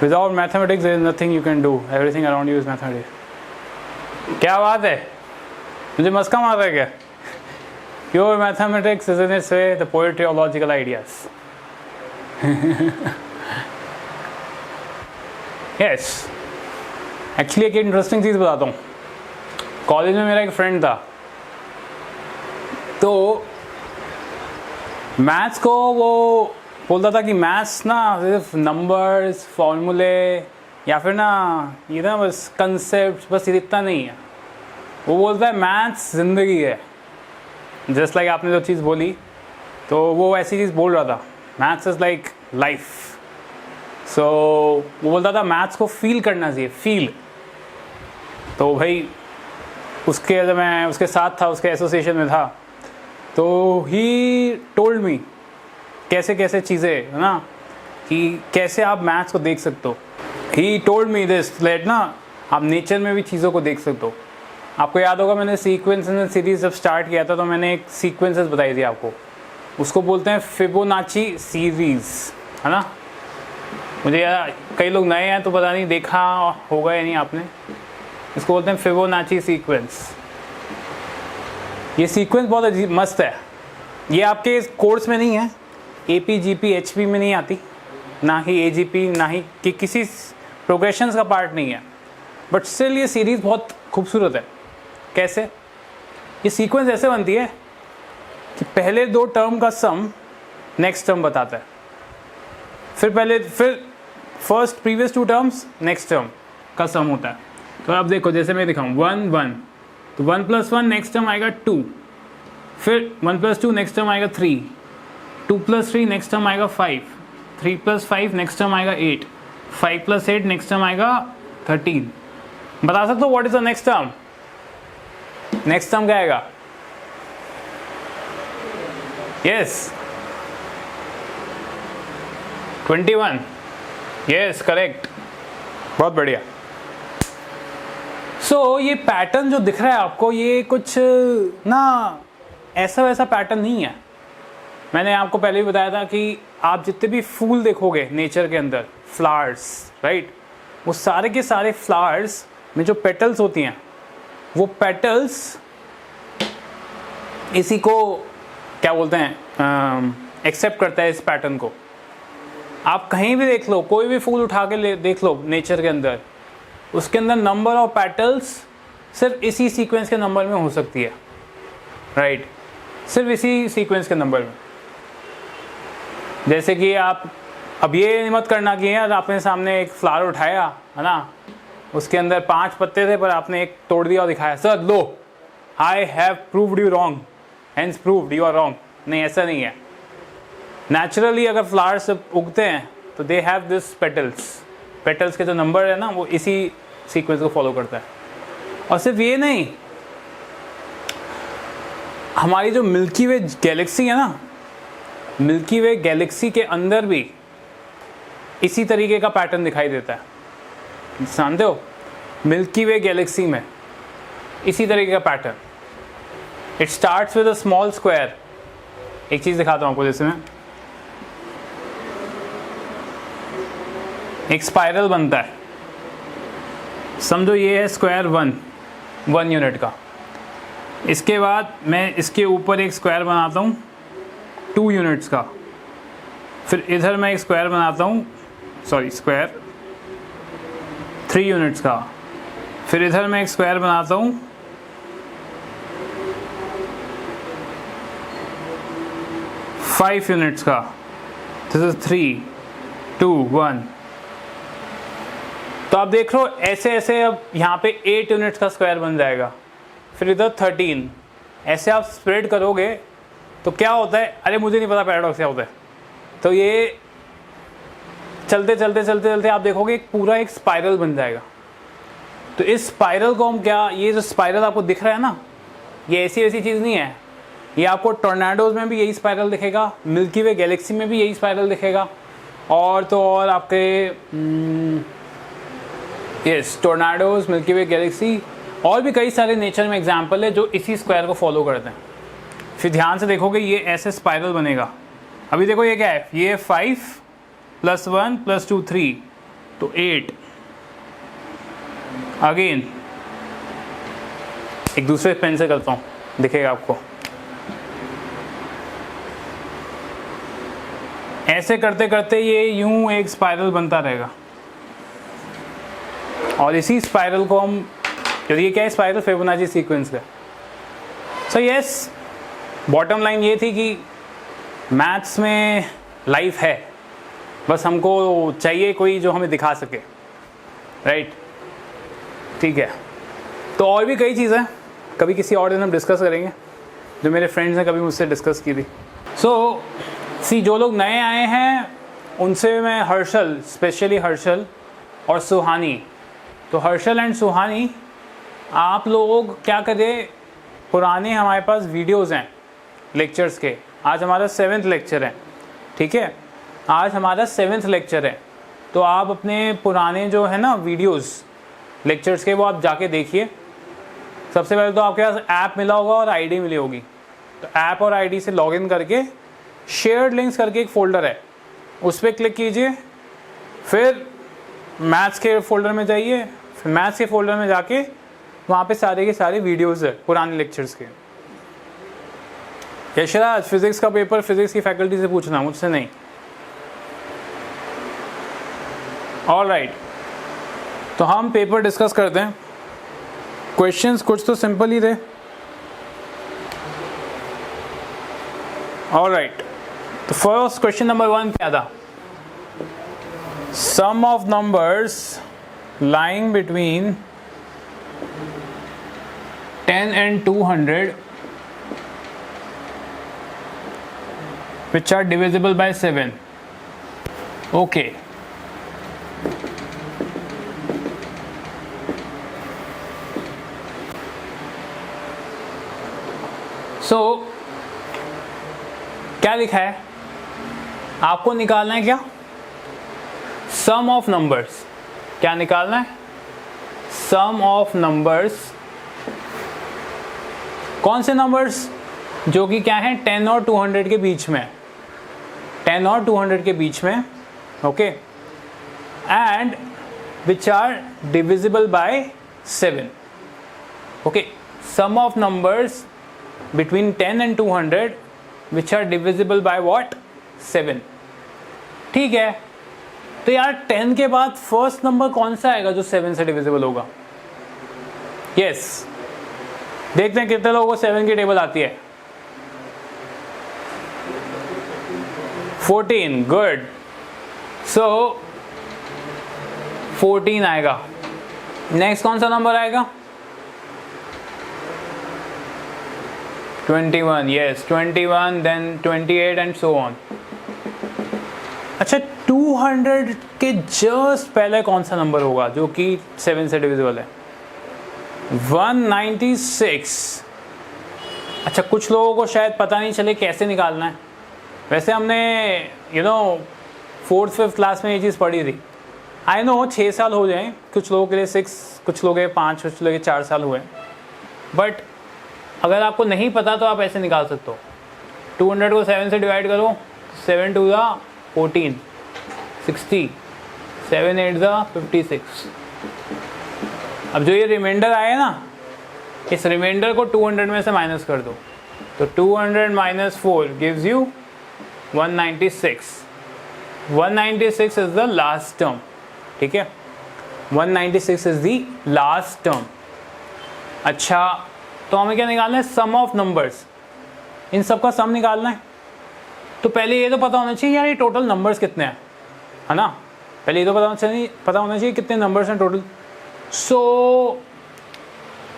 Without mathematics there is nothing you can do, everything around you is mathematics. क्या बात है, मुझे मस्का मार रहा है क्या? Pure mathematics is in its way the poetry of logical ideas. Yes, actually एक इंटरेस्टिंग चीज़ बताता हूँ। कॉलेज में मेरा एक फ्रेंड था, तो मैथ्स को वो बोलता था कि मैथ्स ना सिर्फ नंबर्स, फॉर्मूले या फिर ना ये ना बस कंसेप्ट, बस इतना नहीं है। वो बोलता है मैथ्स ज़िंदगी है। जस्ट लाइक आपने जो चीज़ बोली, तो वो ऐसी चीज़ बोल रहा था, मैथ्स इज़ लाइक लाइफ। सो वो बोलता था मैथ्स को फील करना चाहिए, फील। तो भाई उसके जब मैं उसके साथ था, उसके एसोसिएशन में था, तो ही टोल्ड मी कैसे कैसे चीज़ें है ना, कि कैसे आप मैथ्स को देख सकते हो। He told me this let ना आप नेचर में भी चीज़ों को देख सकते हो। आपको याद होगा मैंने सीक्वेंस एंड सीरीज जब स्टार्ट किया था, तो मैंने एक सीक्वेंसेस बताई थी आपको, उसको बोलते हैं फिबोनाची सीरीज़, है ना। मुझे यार कई लोग नए हैं तो पता नहीं देखा होगा या नहीं आपने, इसको बोलते हैं फिबोनाची सीक्वेंस। ये सीक्वेंस बहुत अजीब मस्त है। ये आपके कोर्स में नहीं है, AP GP HP में नहीं आती, ना ही AGP, ना ही कि किसी प्रोग्रेशंस का पार्ट नहीं है, बट स्टिल ये सीरीज़ बहुत खूबसूरत है। कैसे? ये सीक्वेंस ऐसे बनती है कि पहले 2 टर्म का सम नेक्स्ट टर्म बताता है, फिर first previous 2 terms next term का सम होता है। तो आप देखो, जैसे मैं दिखाऊँ 1 1, तो 1 + 1 नेक्स्ट टर्म आएगा 2, फिर 1 + 2 नेक्स्ट टर्म आएगा 3, 2 + 3 नेक्स्ट टर्म आएगा 5, 3 + 5 नेक्स्ट टर्म आएगा 8, 5 + 8 नेक्स्ट टर्म आएगा 13। बता सकते हो what is the next term? Next term क्या आएगा? यस 21। यस करेक्ट, बहुत बढ़िया। सो ये पैटर्न जो दिख रहा है आपको, ये कुछ ना ऐसा वैसा पैटर्न नहीं है। मैंने आपको पहले भी बताया था कि आप जितने भी फूल देखोगे नेचर के अंदर, फ्लावर्स, राइट, वो सारे के सारे फ्लावर्स में जो पेटल्स होती हैं, वो पेटल्स इसी को क्या बोलते हैं, एक्सेप्ट करता है इस पैटर्न को। आप कहीं भी देख लो, कोई भी फूल उठा के देख लो नेचर के अंदर, उसके अंदर नंबर ऑफ पेटल्स सिर्फ इसी सीक्वेंस के नंबर में हो सकती है, राइट, सिर्फ इसी सीक्वेंस के नंबर में। जैसे कि आप अब ये मत करना कि यार आपने सामने एक फ्लावर उठाया है ना, उसके अंदर 5 पत्ते थे पर आपने एक तोड़ दिया और दिखाया, सर लो I have proved you wrong, hence proved you are wrong. नहीं, ऐसा नहीं है। नेचुरली अगर फ्लावर्स उगते हैं तो दे हैव दिस पेटल्स के जो नंबर है ना, वो इसी सीक्वेंस को फॉलो करता है। और सिर्फ ये नहीं, हमारी जो मिल्की वे गैलेक्सी है ना, मिल्की वे गैलेक्सी के अंदर भी इसी तरीके का पैटर्न दिखाई देता है। जानते हो, मिल्की वे गैलेक्सी में इसी तरीके का pattern. It starts with a small square. एक चीज दिखाता हूं आपको, जैसे मैं एक स्पाइरल बनता है, समझो ये है स्क्वायर 1 यूनिट का। इसके बाद मैं इसके ऊपर एक स्क्वायर बनाता हूँ 2 यूनिट्स का, फिर इधर मैं एक स्क्वायर बनाता हूँ, स्क्वायर 3 यूनिट्स का, फिर इधर मैं एक स्क्वायर बनाता हूँ 5 यूनिट्स का। This is 3 2 1। तो आप देख लो ऐसे ऐसे, अब यहाँ पे 8 यूनिट्स का स्क्वायर बन जाएगा, फिर इधर 13। ऐसे आप स्प्रेड करोगे तो क्या होता है, अरे मुझे नहीं पता पैराडॉक्स क्या होता है। तो ये चलते चलते चलते चलते आप देखोगे एक पूरा एक स्पाइरल बन जाएगा। तो इस स्पाइरल को हम क्या, ये जो स्पाइरल आपको दिख रहा है ना, ये ऐसी वैसी चीज़ नहीं है। ये आपको टॉर्नेडोज में भी यही स्पाइरल दिखेगा, मिल्की वे गैलेक्सी में भी यही स्पाइरल दिखेगा, और तो और आपके यस टॉर्नेडोज, मिल्की वे गैलेक्सी, और भी कई सारे नेचर में एग्जाम्पल है जो इसी स्क्वायर को फॉलो करते हैं। फिर ध्यान से देखोगे ये ऐसे स्पाइरल बनेगा। अभी देखो ये क्या है, ये 5 + 1 + 2 3, तो 8 अगेन एक दूसरे पेन से करता हूँ, दिखेगा आपको। ऐसे करते करते ये यूं एक स्पाइरल बनता रहेगा और इसी स्पाइरल को हम, यदि ये क्या है, स्पाइरल फिबोनाची सीक्वेंस का। सो यस, बॉटम लाइन ये थी कि मैथ्स में लाइफ है, बस हमको चाहिए कोई जो हमें दिखा सके, राइट? ठीक है, तो और भी कई चीज़ें कभी किसी और दिन हम डिस्कस करेंगे, जो मेरे फ्रेंड्स ने कभी मुझसे डिस्कस की थी। सो जो लोग नए आए हैं उनसे मैं हर्षल, स्पेशली हर्षल और सुहानी, तो हर्षल एंड सुहानी, आप लोग क्या करें, पुराने हमारे पास वीडियोज़ हैं लेक्चर्स के। आज हमारा 7th लेक्चर है, ठीक है, आज हमारा 7th लेक्चर है। तो आप अपने पुराने जो है ना वीडियोज़ लेक्चर्स के, वो आप जाके देखिए। सबसे पहले तो आपके पास ऐप मिला होगा और आईडी मिली होगी, तो ऐप और आईडी से लॉगिन करके शेयर्ड लिंक्स करके एक फ़ोल्डर है, उस पर क्लिक कीजिए, फिर मैथ्स के फ़ोल्डर में जाइए, फिर मैथ्स के फ़ोल्डर में जाके वहाँ पे सारे के सारे वीडियोज़ है पुराने लेक्चर्स के। यशराज, फिज़िक्स का पेपर फिज़िक्स की फैकल्टी से पूछना, मुझसे नहीं। ऑलराइट, तो हम पेपर डिस्कस करते हैं। क्वेश्चंस कुछ तो सिंपल ही थे। ऑलराइट, तो फर्स्ट क्वेश्चन नंबर 1 क्या था? Sum of numbers lying between 10 and 200 which are divisible by 7. Okay. So क्या लिखा है? आपको निकालना है क्या? सम ऑफ नंबर्स। क्या निकालना है? Sum of numbers. कौन से नंबर्स? जो कि क्या है, 10 और 200 के बीच में, 10 और 200 के बीच में, okay, and which are divisible by 7. Okay, sum of numbers between 10 and 200 which are divisible by what? 7. ठीक है, तो यार 10 के बाद फर्स्ट नंबर कौन सा आएगा जो 7 से डिविजिबल होगा? यस, देखते हैं कितने लोगों को 7 की टेबल आती है। 14, गुड। सो 14 आएगा। नेक्स्ट कौन सा नंबर आएगा? 21, yes 21, then 28 and so on. अच्छा, 200 के जस्ट पहले कौन सा नंबर होगा जो कि 7 से डिविजिबल है? 196। अच्छा, कुछ लोगों को शायद पता नहीं चले कैसे निकालना है। वैसे हमने 4th 5th क्लास में ये चीज़ पढ़ी थी। आई नो 6 साल हो जाए, कुछ लोगों के लिए 6, कुछ लोगों के 5, कुछ लोगों के 4 साल हुए, बट अगर आपको नहीं पता तो आप ऐसे निकाल सकते हो। 200 को 7 से डिवाइड करो, 7 2 14, 60, 7 8 56। अब जो ये रिमाइंडर आया ना, इस रिमाइंडर को 200 में से माइनस कर दो, तो 200 minus 4 gives you 196. 196 is the last term, ठीक है, 196 इज द लास्ट टर्म। अच्छा, तो हमें क्या निकालना है? Sum of numbers. इन सब का सम निकालना है। तो पहले ये तो पता होना चाहिए यार ये टोटल नंबर्स कितने हैं, है ना? पहले ये तो पता होना चाहिए कितने नंबर्स हैं टोटल। सो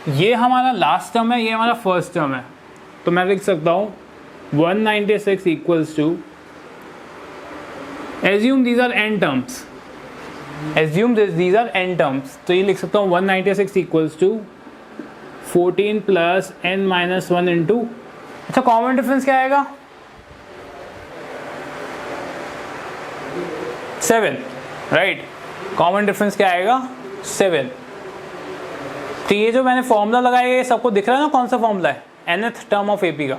ये हमारा लास्ट टर्म है, ये हमारा फर्स्ट टर्म है, तो मैं लिख सकता हूँ 196 equals to, assume these are n terms, assume these are n terms, तो ये लिख सकता हूँ 196 equals to 14 plus n minus 1 into, अच्छा कॉमन डिफरेंस क्या आएगा? 7, राइट, कॉमन डिफरेंस क्या आएगा? 7। तो ये जो मैंने फॉर्मूला लगाया है, सबको दिख रहा है ना कौन सा फॉर्मूला है? nth टर्म ऑफ AP का,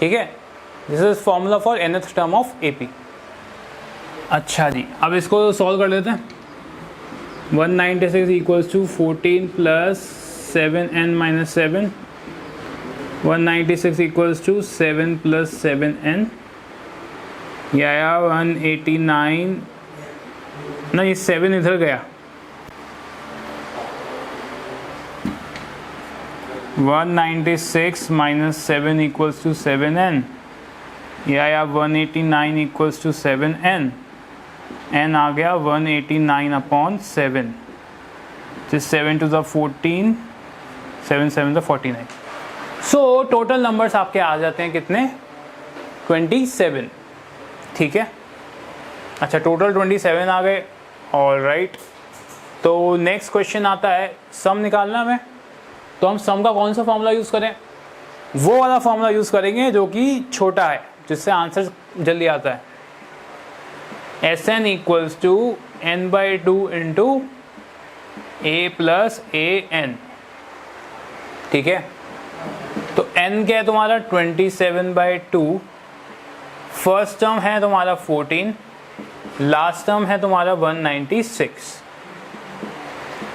ठीक है, this is formula for nth term of AP। अच्छा जी, अब इसको सॉल्व कर लेते हैं। 196 equals to 14 plus 7n minus 7. 196 equals to 7 plus 7n. ये आया 189. ना ये 7 इधर गया. 196 minus 7 equals to 7n. ये आया 189 equals to 7n. n आ गया 189 upon 7. Just 7 to the 14. 7 7 the 49. So total numbers आपके आ जाते हैं कितने? 27. ठीक है. अच्छा टोटल 27 आ गए. All right. तो नेक्स्ट क्वेश्चन आता है सम निकालना हमें. तो हम सम का कौन सा फॉर्मूला यूज़ करें? वो वाला फॉर्मूला यूज़ करेंगे जो कि छोटा है, जिससे आंसर जल्दी आता है. Sn equals to n/2 into a plus an. ठीक है. तो n क्या है तुम्हारा 27/2. फर्स्ट टर्म है तुम्हारा 14. लास्ट टर्म है तुम्हारा 196.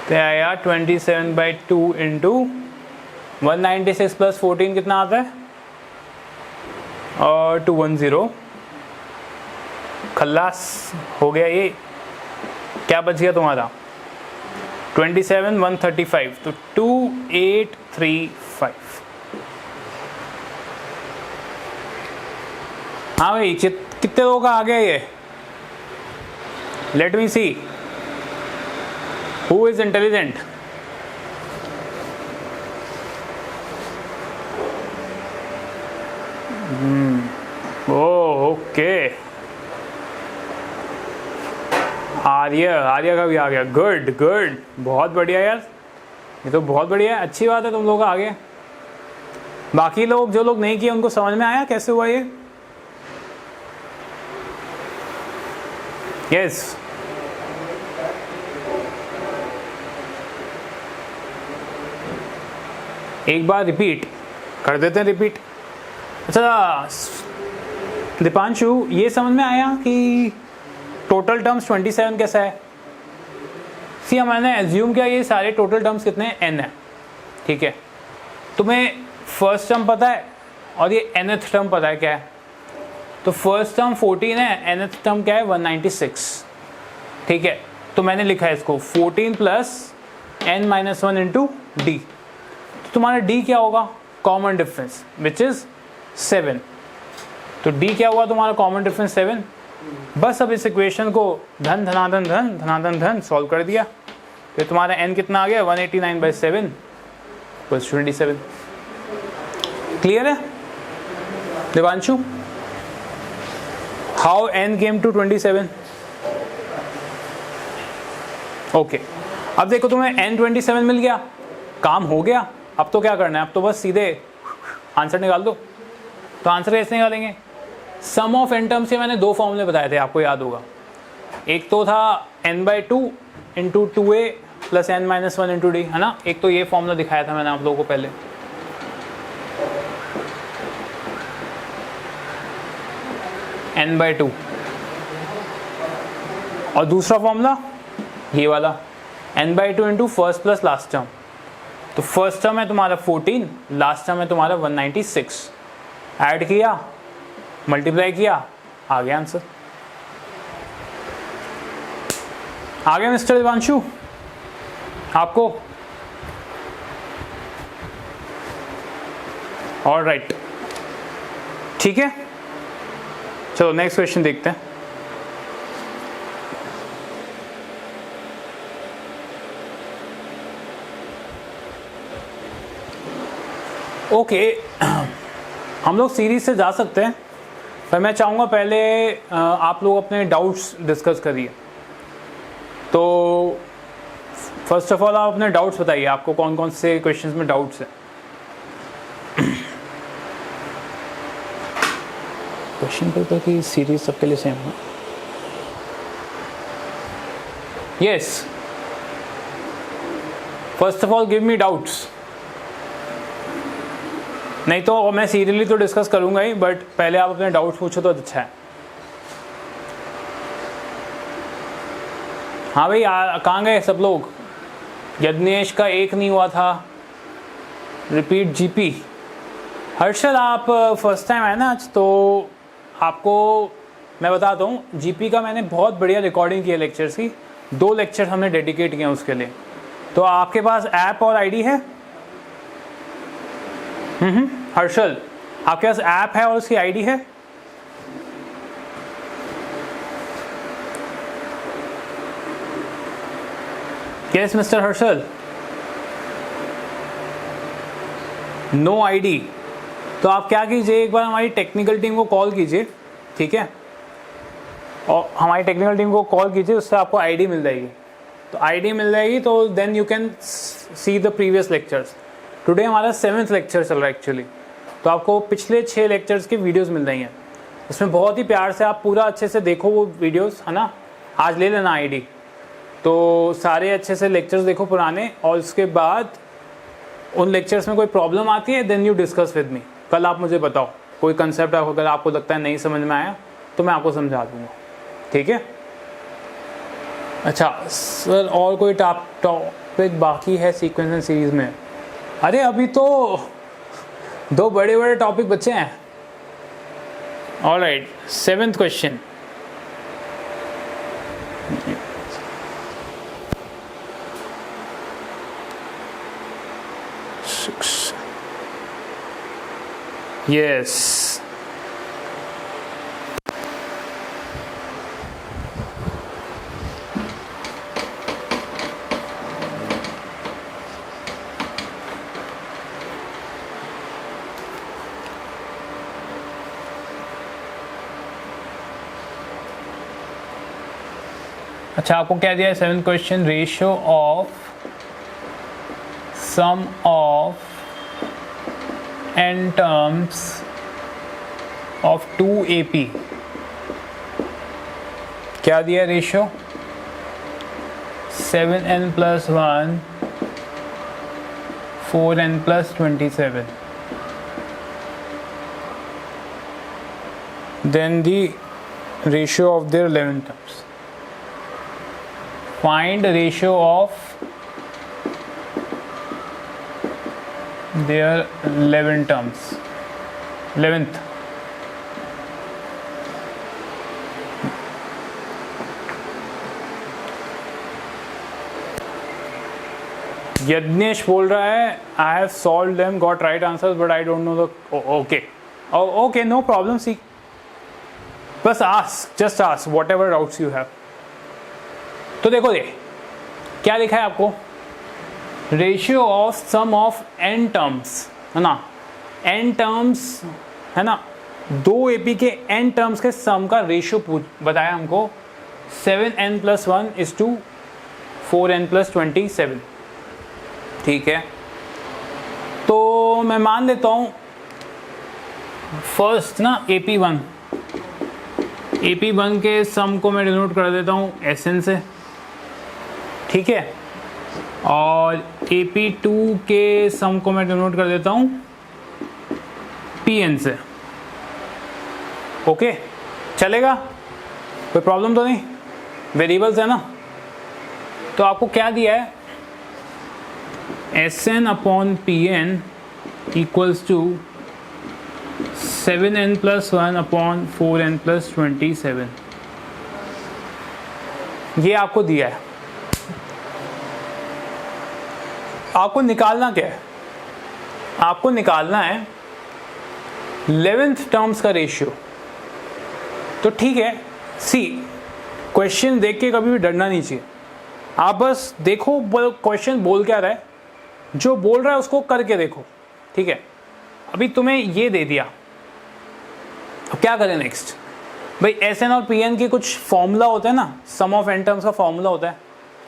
तो आया 27/2 इंटू 196 प्लस 14 कितना आता है? और 210. खल्लास हो गया. ये क्या बच गया तुम्हारा? 27 135. तो 2835. हाँ भाई कितने लोगों का आ गया ये? Let me see who is intelligent. Okay. Arya का भी आ गया. Good good. बहुत बढ़िया यार. ये तो बहुत बढ़िया है. अच्छी बात है तुम लोग आ गए. बाकी लोग जो लोग नहीं किए उनको समझ में आया कैसे हुआ ये? यस. एक बार रिपीट कर देते हैं. रिपीट. अच्छा दीपांशु ये समझ में आया कि टोटल टर्म्स 27 कैसा है? सी मैंने एज्यूम किया ये सारे टोटल टर्म्स कितने हैं? n है. ठीक है. तुम्हें फर्स्ट टर्म पता है और ये nth टर्म पता है क्या है? तो फर्स्ट टर्म 14 है. nth टर्म क्या है? 196. ठीक है. तो मैंने लिखा है इसको 14 plus n minus 1 into D. तो तुम्हारा d क्या होगा? Common difference which is 7. तो d क्या हुआ तुम्हारा? Common difference 7. बस अब इस इक्वेशन को धन धनाधन धन धनाधन धन सॉल्व कर दिया. तो तुम्हारा n कितना आ गया? 189/7 प्लस 27. क्लियर है Devanshu? How n came to 27? Okay. अब देखो तुम्हें n 27 मिल गया. काम हो गया. अब तो क्या करना है? अब तो बस सीधे आंसर निकाल दो. तो आंसर कैसे निकालेंगे? सम ऑफ n टर्म्स से मैंने दो फॉर्मूले बताए थे, आपको याद होगा. एक तो था n/2 into 2a plus n minus 1 into D, है ना. एक तो ये फॉर्मूला दिखाया था मैंने आप लोगों को पहले. n/2. और दूसरा फॉर्मूला ये वाला n/2 into first plus last term. तो फर्स्ट टर्म है तुम्हारा 14, लास्ट टर्म है तुम्हारा 196. ऐड किया, मल्टीप्लाई किया, आ गया आंसर. आ गया मिस्टर दिवांशु आपको? All right. ठीक है. चलो नेक्स्ट क्वेश्चन देखते हैं. ओके. हम लोग सीरीज से जा सकते हैं, पर मैं चाहूँगा पहले आप लोग अपने डाउट्स डिस्कस करिए. तो फर्स्ट ऑफ ऑल आप अपने डाउट्स बताइए. आपको कौन कौन से क्वेश्चंस में डाउट्स हैं? क्वेश्चन पेपर की सीरीज सबके लिए सेम है. Yes. First of all give me doubts. नहीं तो मैं सीरियली तो डिस्कस करूंगा ही, बट पहले आप अपने डाउट्स पूछो तो अच्छा है. हाँ भाई, कहाँ गए सब लोग? यज्ञेश का एक नहीं हुआ था, रिपीट जीपी। हर्षल आप फर्स्ट टाइम आए ना आज, तो आपको मैं बताता हूँ, जीपी का मैंने बहुत बढ़िया रिकॉर्डिंग की है लेक्चर्स की, 2 लेक्चर हमने डेडिकेट किए हैं उसके लिए। तो आपके पास ऐप और आईडी है? हर्षल, आपके पास ऐप है और उसकी आईडी है? Yes mister Harshal, no ID. तो आप क्या कीजिए, एक बार हमारी टेक्निकल टीम को कॉल कीजिए, ठीक है, और हमारी टेक्निकल टीम को कॉल कीजिए, उससे आपको आईडी मिल जाएगी। तो आईडी मिल जाएगी तो then you can see the previous lectures. Today हमारा 7th लेक्चर चल रहा है एक्चुअली, तो आपको पिछले 6 लेक्चर्स की वीडियोस मिल रही हैं। उसमें बहुत ही प्यार से आप पूरा अच्छे से देखो वो वीडियोस, है ना। आज ले लेना आईडी, तो सारे अच्छे से लेक्चर्स देखो पुराने, और उसके बाद उन लेक्चर्स में कोई प्रॉब्लम आती है then you discuss with me. कल आप मुझे बताओ कोई कंसेप्ट अगर आपको लगता है नहीं समझ में आया तो मैं आपको समझा दूँगा, ठीक है। अच्छा सर, और कोई टॉपिक बाकी है सीक्वेंस एंड सीरीज में? अरे अभी तो 2 बड़े बड़े टॉपिक बचे हैं। Alright, 7th question. यस, अच्छा आपको क्या दिया है 7th question? Ratio of sum of n terms of 2 AP। क्या दिया ratio? 7n + 1 4n + 27। then the ratio of their 11 terms. Find ratio of their 11 terms, 11th। Yagnesh बोल रहा है I have solve them, got right answers but I don't know the. Okay okay, no problem. See बस ask, just ask whatever doubts you have. तो देखो क्या लिखा है आपको, ratio of sum of n terms, है ना। n terms है ना, 2 AP के n टर्म्स के सम का रेशियो बताया हमको। 7n + 1 = 4n + 27, ठीक है। तो मैं मान लेता हूँ फर्स्ट ना AP1 के सम को मैं डिनोट कर देता हूँ SN से, ठीक है, और AP2 के सम को मैं डिनोट कर देता हूँ PN से। ओके, चलेगा, कोई प्रॉब्लम तो नहीं, वेरिएबल्स है ना। तो आपको क्या दिया है, SN/PN = 7n + 1 4n + 27। ये आपको दिया है। आपको निकालना क्या है, आपको निकालना है 11th टर्म्स का रेशियो। तो ठीक है, सी क्वेश्चन देख के कभी भी डरना नहीं चाहिए, आप बस देखो क्वेश्चन बोल क्या रहा है, जो बोल रहा है उसको करके देखो, ठीक है। अभी तुम्हें ये दे दिया, अब क्या करें नेक्स्ट? भाई SN और PN की कुछ फॉर्मूला होता है ना, सम ऑफ n टर्म्स का फॉर्मूला होता है,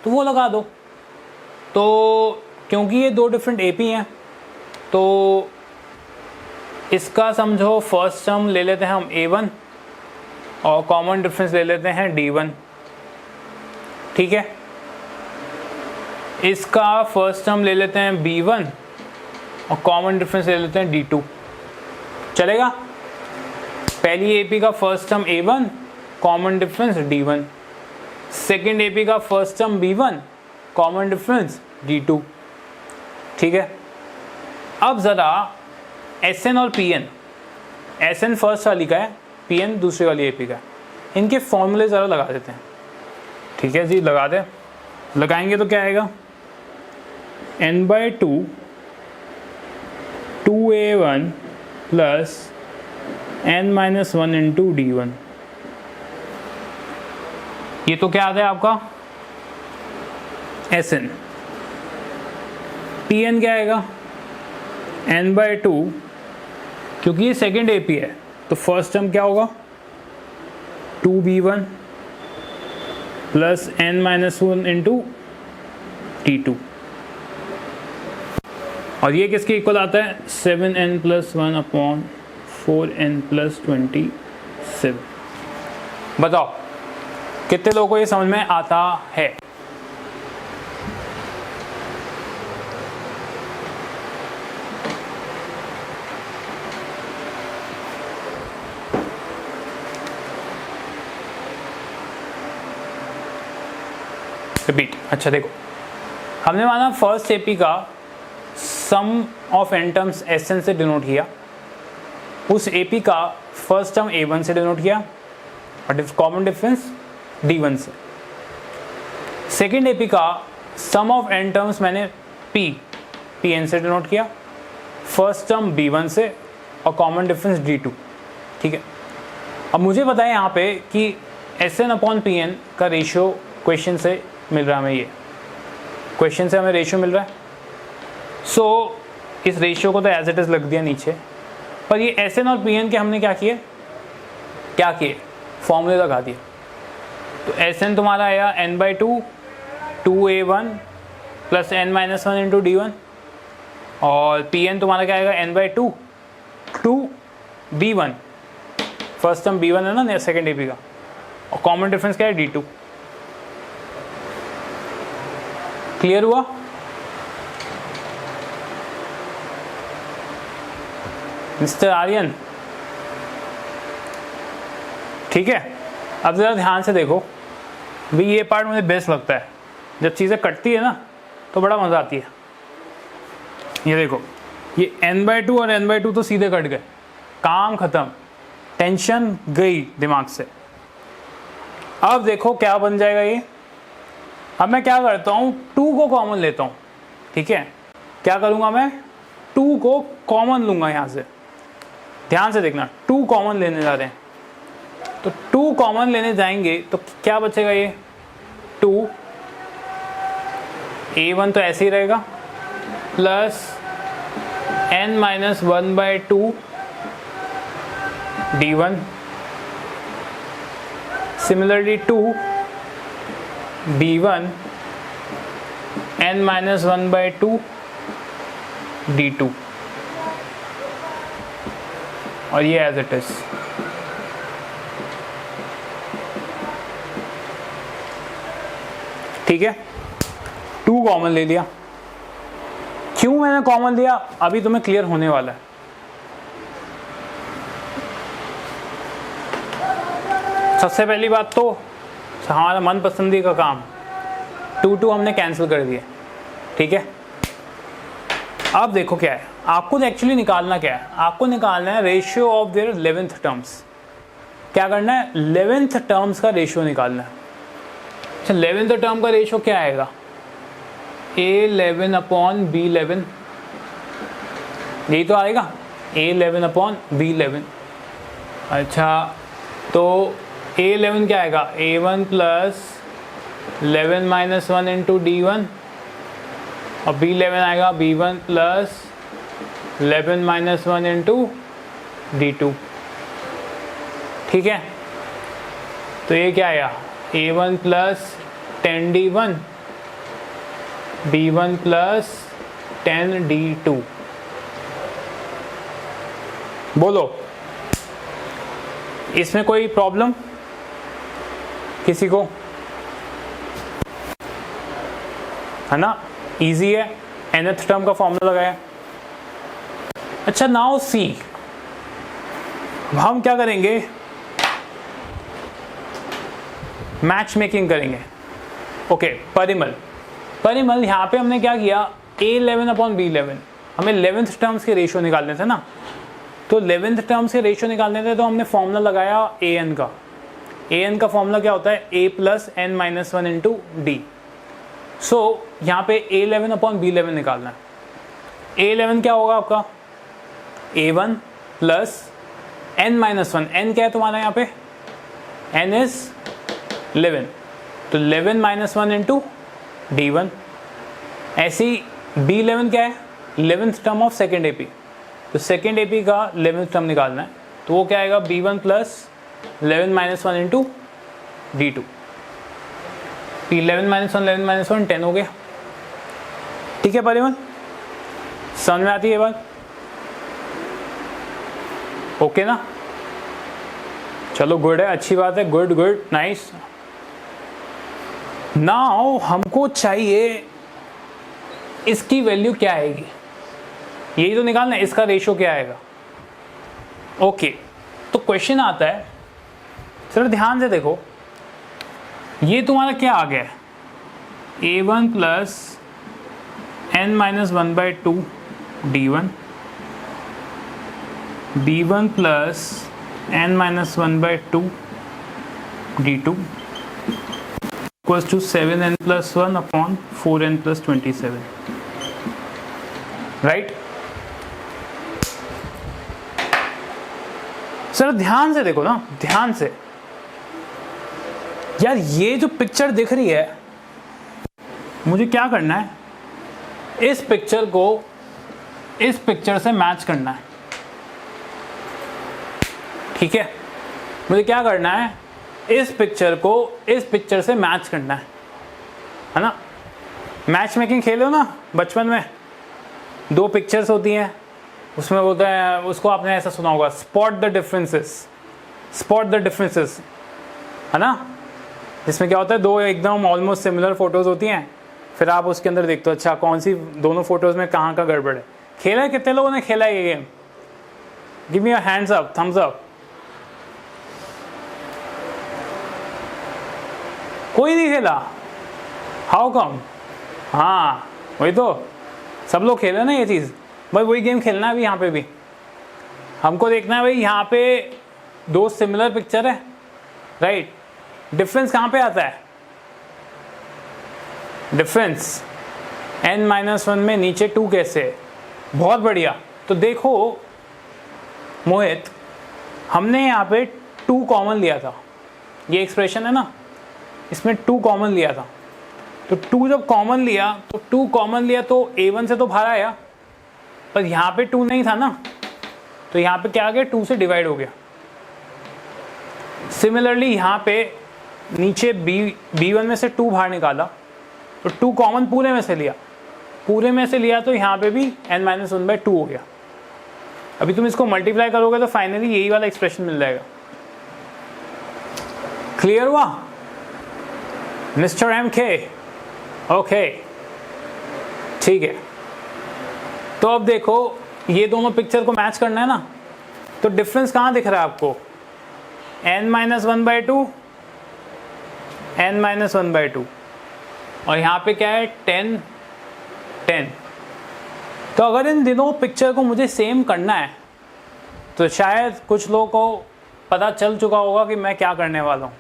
तो वो लगा दो। तो क्योंकि ये 2 डिफरेंट AP हैं, तो इसका समझो फर्स्ट टर्म ले लेते हैं हम A1 और कॉमन डिफरेंस ले लेते हैं D1, ठीक है। इसका फर्स्ट टर्म ले लेते हैं B1 और कॉमन डिफरेंस ले लेते हैं D2, चलेगा। पहली AP का first term A1, common difference D1, second AP का first term B1, common difference D2। ठीक है, अब ज़रा SN और PN, SN फर्स्ट वाली का है, PN दूसरी वाली एपी का है, इनके फॉर्मूले ज़रा लगा देते हैं। ठीक है जी, लगा दें। लगाएंगे तो क्या आएगा, n/2 2A1 plus n-1 into D1। ये तो क्या आता है आपका SN। PN क्या आएगा, n/2, क्योंकि ये सेकेंड एपी है तो फर्स्ट टर्म क्या होगा 2B1 plus n-1 into T2, और ये किसके इक्वल आता है 7n + 1 अपॉन 4n + 27। बताओ कितने लोगों को ये समझ में आता है। रिपीट। अच्छा देखो, हमने माना फर्स्ट एपी का सम ऑफ एन टर्म्स SN से डिनोट किया, उस एपी का फर्स्ट टर्म A1 से डिनोट किया और कॉमन डिफरेंस D1 से। सेकेंड एपी का सम ऑफ एन टर्म्स मैंने PN से डिनोट किया, फर्स्ट टर्म B1 से और कॉमन डिफरेंस D2। ठीक है, अब मुझे बताएं यहाँ पे कि SN/PN का रेशियो क्वेश्चन से मिल रहा है, हमें ये क्वेश्चन से हमें रेशियो मिल रहा है। सो इस रेशियो को तो एज इट इज़ लग दिया नीचे, पर ये SN और PN के हमने क्या किए फॉर्मूले लगा दिए। तो SN तुम्हारा आया n/2 2A1 plus n-1 into D1, और PN तुम्हारा क्या आएगा n/2 2B1, first term B1 है ना सेकेंड एपी का, और कॉमन डिफरेंस क्या है D2। क्लियर हुआ? मिस्टर आर्यन, ठीक है। अब ज़रा ध्यान से देखो भाई, ये पार्ट मुझे बेस्ट लगता है, जब चीज़ें कटती है ना तो बड़ा मज़ा आती है। ये देखो, ये n/2 और n/2 तो सीधे कट गए, काम ख़त्म, टेंशन गई दिमाग से। अब देखो क्या बन जाएगा ये। अब मैं क्या करता हूँ, 2 को कॉमन लेता हूँ। ठीक है, क्या करूँगा मैं, 2 को कॉमन लूँगा यहाँ से। ध्यान से देखना, 2 कॉमन लेने जा रहे हैं, तो 2 कॉमन लेने जाएंगे तो क्या बचेगा, ये 2 A1 तो ऐसे ही रहेगा plus n-1/2 D1, similarly 2 B1 n-1/2 D2, और ये एज इट इज। ठीक है, 2 कॉमन ले लिया। क्यों मैंने कॉमन लिया अभी तुम्हें क्लियर होने वाला है। सबसे पहली बात तो हमारा मनपसंदी का काम 2 हमने कैंसिल कर दिया। ठीक है, अब देखो क्या है, आपको एक्चुअली निकालना क्या है, आपको निकालना है ratio of their 11th terms. क्या करना है, 11th टर्म्स का रेशियो निकालना है। अच्छा, 11th टर्म का रेशियो क्या आएगा, A11/B11, यही तो आएगा, A11/B11। अच्छा, तो A11 क्या आएगा, A1 प्लस 11-1 इंटू D1, और B11 आएगा B1 प्लस 11-1 इंटू D2। ठीक है, तो ये क्या आया, A1 plus 10D1 B1 plus 10D2। बोलो इसमें कोई प्रॉब्लम किसी को, है ना, इजी है। nth टर्म का फॉर्मूला लगाया। अच्छा, नाउ सी, हम क्या करेंगे, मैच मेकिंग करेंगे। ओके, परिमल यहाँ पे हमने क्या किया, A11 अपॉन B11, हमें 11th टर्म्स के रेशियो निकालने थे ना, तो 11th टर्म्स के रेशियो निकालने थे, तो हमने फॉर्मूला लगाया an का। an का फॉर्मूला क्या होता है, a plus n minus one into d. So यहाँ पे A11 अपॉन B11 निकालना है। A11 क्या होगा आपका, A1 plus n minus one, n क्या है तुम्हारा यहाँ पे, n इज 11, तो 11 माइनस वन इंटू D1। ऐसी B11 क्या है, 11th term of second AP, तो सेकेंड AP का 11th टर्म निकालना है, तो वो क्या आएगा, B1 plus 11 minus one into D2। 11 minus one 11 minus one 10 हो गया। ठीक है परिमल, समझ में आती है बात, ओके ना, चलो गुड है, अच्छी बात है, गुड गुड नाइस। नाउ हमको चाहिए इसकी वैल्यू क्या आएगी, यही तो निकालना है, इसका रेशियो क्या आएगा। ओके, तो क्वेश्चन आता है, चलो ध्यान से देखो, ये तुम्हारा क्या आ गया है, A1 plus n minus one by two D1, B1 plus n minus one by two D2 equals to 7n plus one upon 4n plus 27, right. Sir ध्यान से देखो ना, ध्यान से यार, ये जो पिक्चर दिख रही है, मुझे क्या करना है, इस पिक्चर को इस पिक्चर से मैच करना है। ठीक है, मुझे क्या करना है, इस पिक्चर को इस पिक्चर से मैच करना है ना। मैच मेकिंग खेलो ना बचपन में, दो पिक्चर्स होती हैं, उसमें होता है, उसको आपने ऐसा सुना होगा, spot the differences, spot the differences, है ना, जिसमें क्या होता है, दो एकदम ऑलमोस्ट सिमिलर फोटोज होती हैं, फिर आप उसके अंदर देखते हो अच्छा कौन सी दोनों फोटोज में कहाँ का गड़बड़ है। खेला है, कितने लोगों ने खेला है ये game, give me your hands up, thumbs up. कोई नहीं खेला, हाउ कम, हाँ वही तो, सब लोग खेले ना ये चीज़, भाई वही गेम खेलना है अभी यहाँ पे भी, हमको देखना है भाई यहाँ पे दो सिमिलर पिक्चर है, राइट, डिफरेंस कहाँ पे आता है, डिफरेंस n माइनस वन में नीचे 2 कैसे है, बहुत बढ़िया। तो देखो मोहित, हमने यहाँ पे 2 कॉमन लिया था, ये एक्सप्रेशन है ना, इसमें 2 कॉमन लिया था, तो 2 जब कॉमन लिया तो 2 कॉमन लिया तो A1 से तो बाहर आया, पर यहाँ पे 2 नहीं था ना, तो यहाँ पे क्या आ गया, 2 से डिवाइड हो गया। सिमिलरली यहाँ पे नीचे B1 में से 2 बाहर निकाला, तो 2 कॉमन पूरे में से लिया, पूरे में से लिया तो यहाँ पे भी n minus one by to हो गया। अभी तुम इसको मल्टीप्लाई करोगे तो फाइनली यही वाला एक्सप्रेशन मिल जाएगा। क्लियर हुआ मिस्टर MK? ओके ठीक है, तो अब देखो ये दोनों पिक्चर को मैच करना है ना, तो डिफरेंस कहाँ दिख रहा है आपको, n minus one by to, n minus one by to, और यहाँ पे क्या है 10 10। तो अगर इन दिनों पिक्चर को मुझे सेम करना है तो शायद कुछ लोगों को पता चल चुका होगा कि मैं क्या करने वाला हूँ।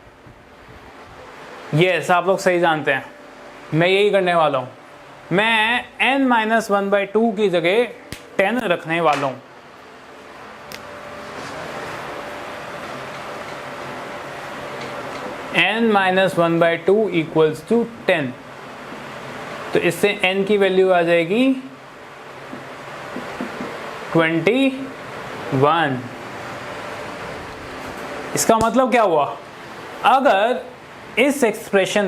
यस, आप लोग सही जानते हैं, मैं यही करने वाला हूँ, मैं n minus one by two की जगह 10 रखने वाला हूँ। n minus one by two equals to 10, तो इससे n की वैल्यू आ जाएगी 21। इसका मतलब क्या हुआ, अगर इस एक्सप्रेशन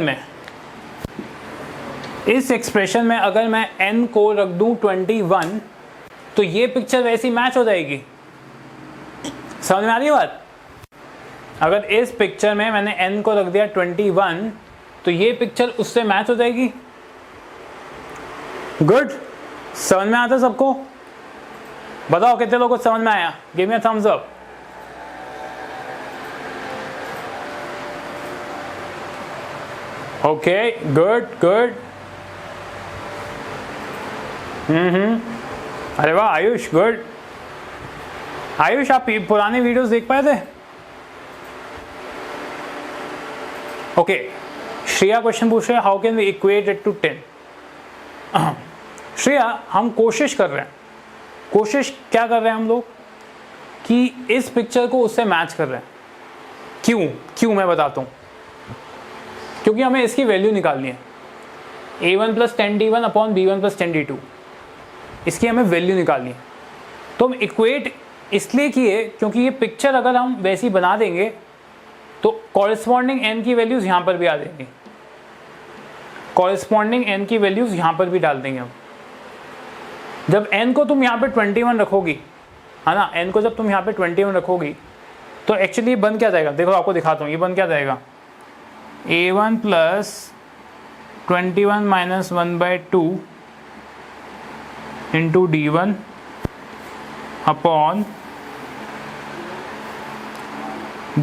में अगर मैं n को रख दूं 21, तो ये पिक्चर वैसी मैच हो जाएगी। समझ में आ रही है बात? अगर इस पिक्चर में मैंने n को रख दिया 21, तो ये पिक्चर उससे मैच हो जाएगी। गुड, समझ में आता सबको? बताओ कितने लोगों को समझ में आया, give me a thumbs up. Okay, good good. अरे वाह आयुष, गुड। आयुष आप पुराने वीडियोस देख पाए थे? ओके, श्रेया क्वेश्चन पूछ रहे हैं how can we equate it to 10। Shreya, हम कोशिश कर रहे हैं, कोशिश क्या कर रहे हैं हम लोग कि इस पिक्चर को उससे मैच कर रहे हैं। क्यों मैं बताता हूं। क्योंकि हमें इसकी वैल्यू निकालनी है, a1 plus 10d1 upon b1 plus 10d2, इसकी हमें वैल्यू निकालनी है। तो हम इक्वेट इसलिए किए क्योंकि ये पिक्चर अगर हम वैसी बना देंगे तो कॉरेस्पॉन्डिंग n की वैल्यूज यहाँ पर भी आ जाएंगी, कॉरेस्पॉन्डिंग n की वैल्यूज यहाँ पर भी डाल देंगे हम। जब n को तुम यहाँ पे 21 रखोगी, है ना, n को जब तुम यहाँ पे 21 रखोगी तो एक्चुअली ये बन क्या जाएगा, देखो आपको दिखाता हूँ, ये बन क्या जाएगा, a1 plus 21 minus 1/2 into d1 upon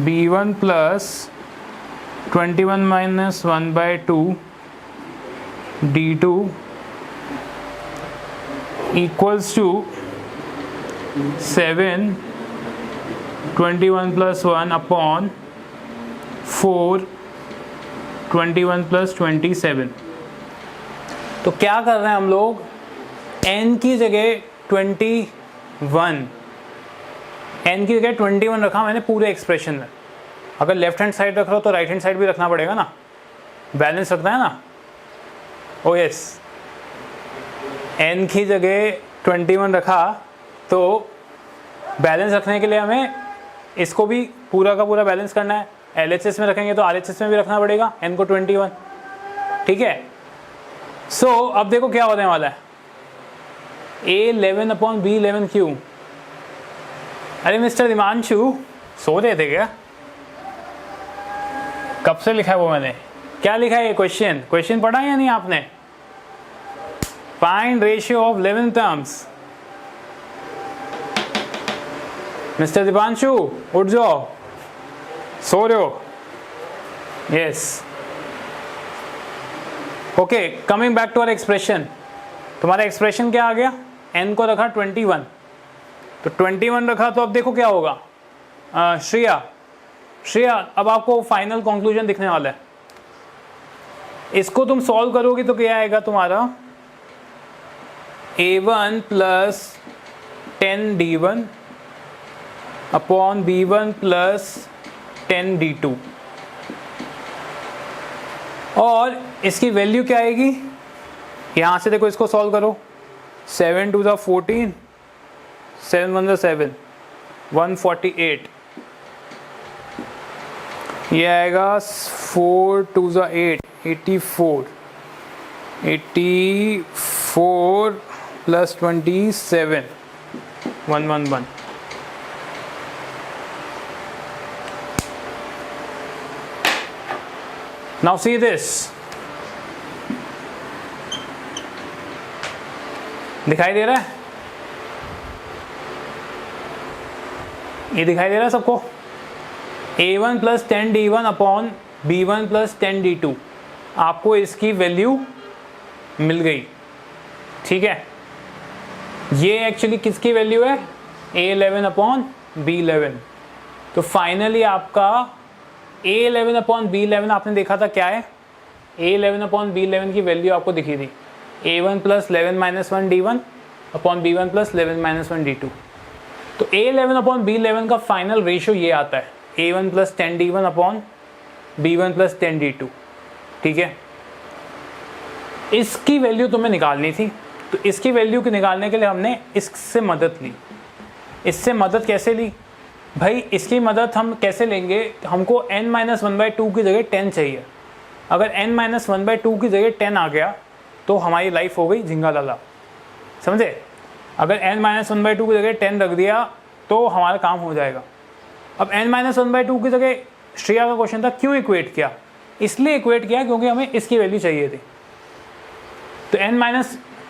b1 plus 21 minus 1/2 d2 equals to 7 21 plus 1 upon 4 21 plus 27। तो क्या कर रहे हैं हम लोग, n की जगह 21 रखा मैंने पूरे एक्सप्रेशन में। अगर लेफ्ट हैंड साइड रख रहा हो तो राइट हैंड साइड भी रखना पड़ेगा ना, बैलेंस रखना है ना। ओ यस, n की जगह 21 रखा तो बैलेंस रखने के लिए हमें इसको भी पूरा का पूरा बैलेंस करना है। LHS में रखेंगे तो RHS में भी रखना पड़ेगा n को 21, ठीक है। सो अब देखो क्या होने वाला है, A11 अपॉन B11 क्यों। अरे मिस्टर दिमांशु, सो रहे थे क्या? कब से लिखा है वो मैंने, क्या लिखा है ये क्वेश्चन पढ़ा या नहीं आपने? Find ratio of 11 terms. Mister Dipanshu उठ जाओ, सो रहे हो? Yes, okay, coming back to our expression. तुम्हारा एक्सप्रेशन क्या आ गया, n को रखा 21, तो 21 रखा तो अब देखो क्या होगा। श्रेया अब आपको फाइनल कंक्लूजन दिखने वाला है। इसको तुम सॉल्व करोगे तो क्या आएगा तुम्हारा, a1 plus 10d1 upon b1 plus 10d2, और इसकी वैल्यू क्या आएगी, यहां से देखो इसको सॉल्व करो, 7 2 ज़ा 14, 7 1 ज़ा 7, 148, ये आएगा 4 2 ज़ा 8, 84 प्लस 27, 111। Now see this, दिखाई दे रहा है, ये दिखाई दे रहा है सबको, a1 plus 10d1 upon b1 plus 10d2, आपको इसकी वैल्यू मिल गई, ठीक है। ये एक्चुअली किसकी वैल्यू है, a11 अपॉन b11। तो फाइनली आपका a11 अपॉन b11 आपने देखा था क्या है, a11 अपॉन b11 की वैल्यू आपको दिखी थी, a1 plus 11 minus 1 d1 upon b1 plus 11 minus 1 d2। तो a11 अपॉन b11 का फाइनल रेशियो ये आता है, a1 plus 10 d1 upon b1 plus 10 d2, ठीक है। इसकी वैल्यू तुम्हें निकालनी थी, तो इसकी वैल्यू को निकालने के लिए हमने इससे मदद ली। इससे मदद कैसे ली भाई, इसकी मदद हम कैसे लेंगे, हमको n-1/2 की जगह 10 चाहिए। अगर n-1/2 की जगह 10 आ गया तो हमारी लाइफ हो गई झिंगा लाला, समझे। अगर n-1/2 की जगह 10 रख दिया तो हमारा काम हो जाएगा। अब n-1/2 की जगह श्रेया का क्वेश्चन था क्यों इक्वेट किया, इसलिए इक्वेट किया क्योंकि हमें इसकी वैल्यू चाहिए थी। तो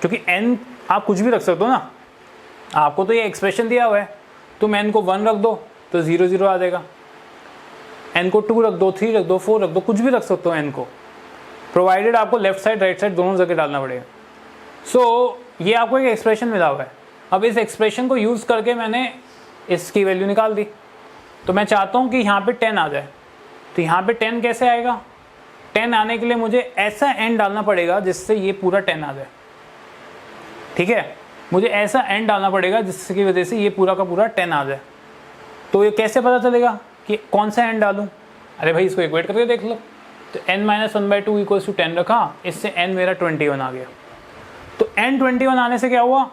क्योंकि n आप कुछ भी रख सकते हो ना, आपको तो ये एक्सप्रेशन दिया हुआ है, तुम n को 1 रख दो तो 0 0 आ जाएगा, n को 2 रख दो, 3 रख दो, 4 रख दो, कुछ भी रख सकते हो n को। प्रोवाइडेड आपको लेफ्ट साइड राइट साइड दोनों जगह डालना पड़ेगा। सो ये आपको एक एक्सप्रेशन मिला हुआ है। अब इस एक्सप्रेशन को यूज़ करके मैंने इसकी वैल्यू निकाल दी। तो मैं चाहता हूँ कि यहाँ पे 10 आ जाए। तो यहाँ पे 10 कैसे आएगा? 10 आने के लिए मुझे ऐसा एंड डालना पड़ेगा जिससे ये पूरा 10 आ जाए। ठीक है, मुझे ऐसा एंड डालना पड़ेगा जिसकी वजह से ये पूरा का पूरा 10 आ जाए। तो ये कैसे पता चलेगा कि कौन सा एंड डालूँ? अरे भाई इसको इक्वेट करके देख लो। तो n-1/2 इक्वल्स टू 10 रखा, इससे n मेरा 21 आ गया। तो n 21 आने से क्या हुआ?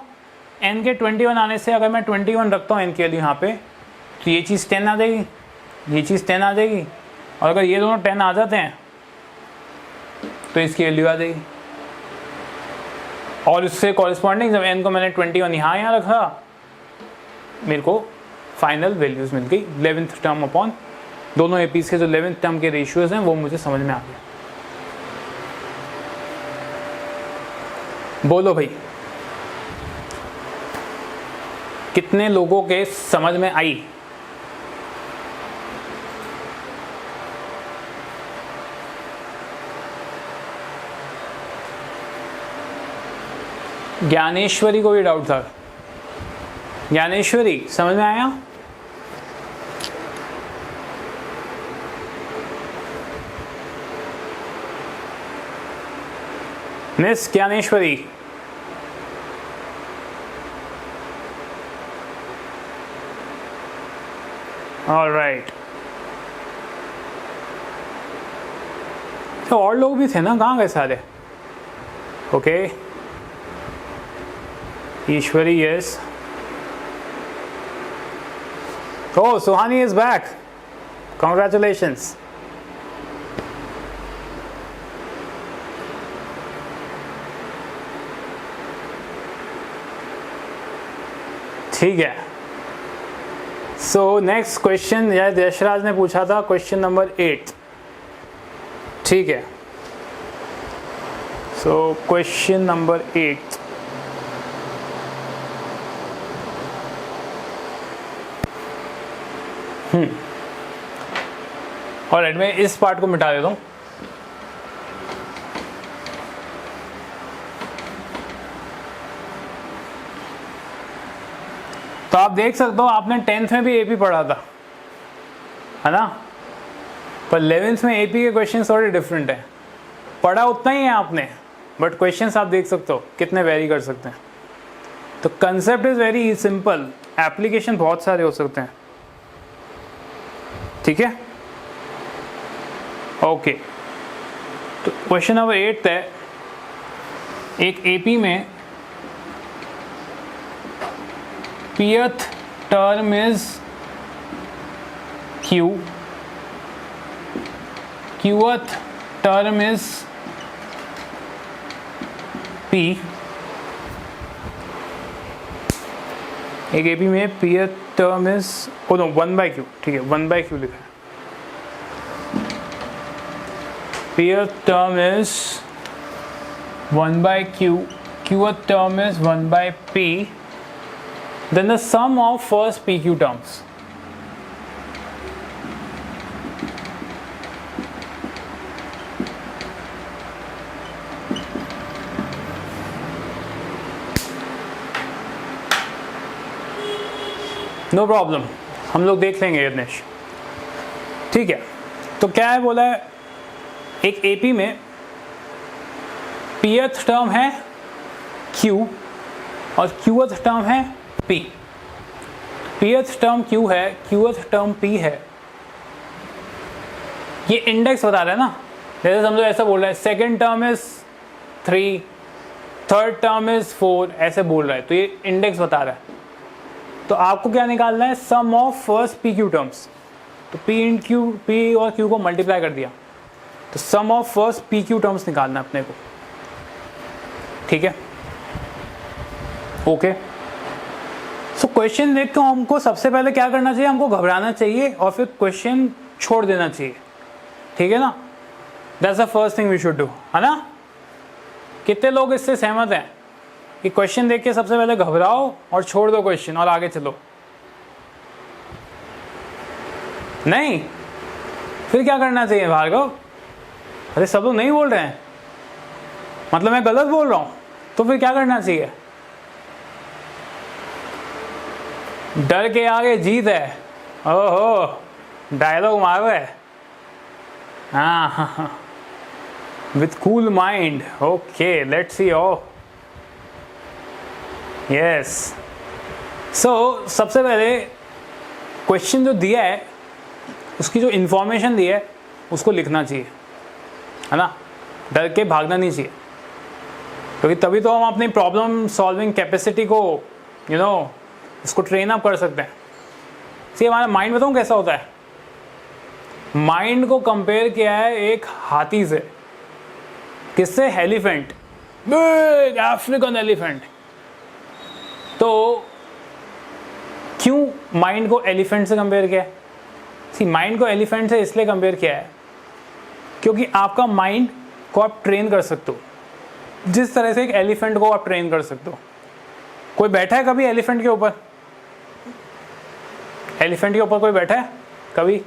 n के 21 आने से अगर मैं 21 रखता हूँ n के लिए यहाँ पे, तो ये चीज़ 10 आ जाएगी, ये चीज़ 10 आ जाएगी, और अगर ये दोनों 10 आ जाते हैं तो इसकी वैल्यू आ जाएगी। और इससे कॉरेस्पॉन्डिंग जब n को मैंने 21 यहाँ रखा, मेरे को फाइनल वैल्यूज़ मिल गई 11th टर्म अपॉन दोनों एपीज़ के जो 11th टर्म के रेशियोज़ हैं वो मुझे समझ में आ गया। बोलो भाई, कितने लोगों के समझ में आई? ज्ञानेश्वरी को भी डाउट था। ज्ञानेश्वरी समझ में आया? Miss Dnyaneshwari, alright. तो और लोग भी थे ना, कहाँ गए सारे? Okay, Ishwari yes. Oh, Suhani is back. Congratulations. ठीक है। सो नेक्स्ट क्वेश्चन यशराज ने पूछा था, क्वेश्चन नंबर 8। ठीक है, सो क्वेश्चन नंबर 8। ऑलराइट, मैं इस पार्ट को मिटा देता हूँ। तो आप देख सकते हो, आपने 10th में भी एपी पढ़ा था, है ना? पर 11th में एपी के क्वेश्चन थोड़े डिफरेंट है। पढ़ा उतना ही है आपने, बट क्वेश्चंस आप देख सकते हो कितने वेरी कर सकते हैं। तो concept is very simple, application बहुत सारे हो सकते हैं। ठीक है, ओके। तो क्वेश्चन नंबर 8 है, एक एपी में pth term is q, qth term is p। एक एपी में pth term is 1/q, ठीक है, 1/q लिखा है। pth term is 1/q, qth term is 1/p, then the sum of first pq terms. No problem, हम लोग देख लेंगे यज्ञेश। ठीक है, तो क्या है बोला है, एक एपी में pth टर्म है q और qth टर्म है p। pth टर्म q है, qth टर्म p है। ये इंडेक्स बता रहा है ना, जैसे समझो ऐसा बोल रहा है second term is 3, third term is 4, ऐसे बोल रहा है, तो ये इंडेक्स बता रहा है। तो आपको क्या निकालना है, sum of first p q terms. तो p इन क्यू, p और q को मल्टीप्लाई कर दिया, तो sum of first p q terms निकालना है अपने को। ठीक है, ओके। सो क्वेश्चन देख के हमको सबसे पहले क्या करना चाहिए, हमको घबराना चाहिए और फिर क्वेश्चन छोड़ देना चाहिए। ठीक है ना, that's the first thing we should do, है ना? कितने लोग इससे सहमत हैं कि क्वेश्चन देख के सबसे पहले घबराओ और छोड़ दो क्वेश्चन और आगे चलो? नहीं, फिर क्या करना चाहिए भार्गव? अरे सब लोग नहीं बोल रहे हैं। मतलब मैं गलत बोल रहा हूँ, तो फिर क्या करना चाहिए? डर के आगे जीत है। ओहो, डायलॉग मार रहे है। हाँ, with cool mind. Okay, let's see. Oh yes, so सबसे पहले क्वेश्चन जो दिया है उसकी जो इन्फॉर्मेशन दी है उसको लिखना चाहिए, है ना। डर के भागना नहीं चाहिए, क्योंकि तभी तो हम अपनी प्रॉब्लम सॉल्विंग कैपेसिटी को इसको ट्रेन अप कर सकते हैं। सी, हमारा माइंड बताऊँ कैसा होता है? माइंड को कंपेयर किया है एक हाथी से। किससे? Elephant, big African elephant. तो क्यों माइंड को एलिफेंट से कंपेयर किया है? सी, माइंड को एलिफेंट से इसलिए कंपेयर किया है क्योंकि आपका माइंड को आप ट्रेन कर सकते हो जिस तरह से एक एलिफेंट को आप ट्रेन कर सकते हो। कोई बैठा है कभी एलिफेंट के ऊपर? एलिफेंट के ऊपर कोई बैठा है कभी?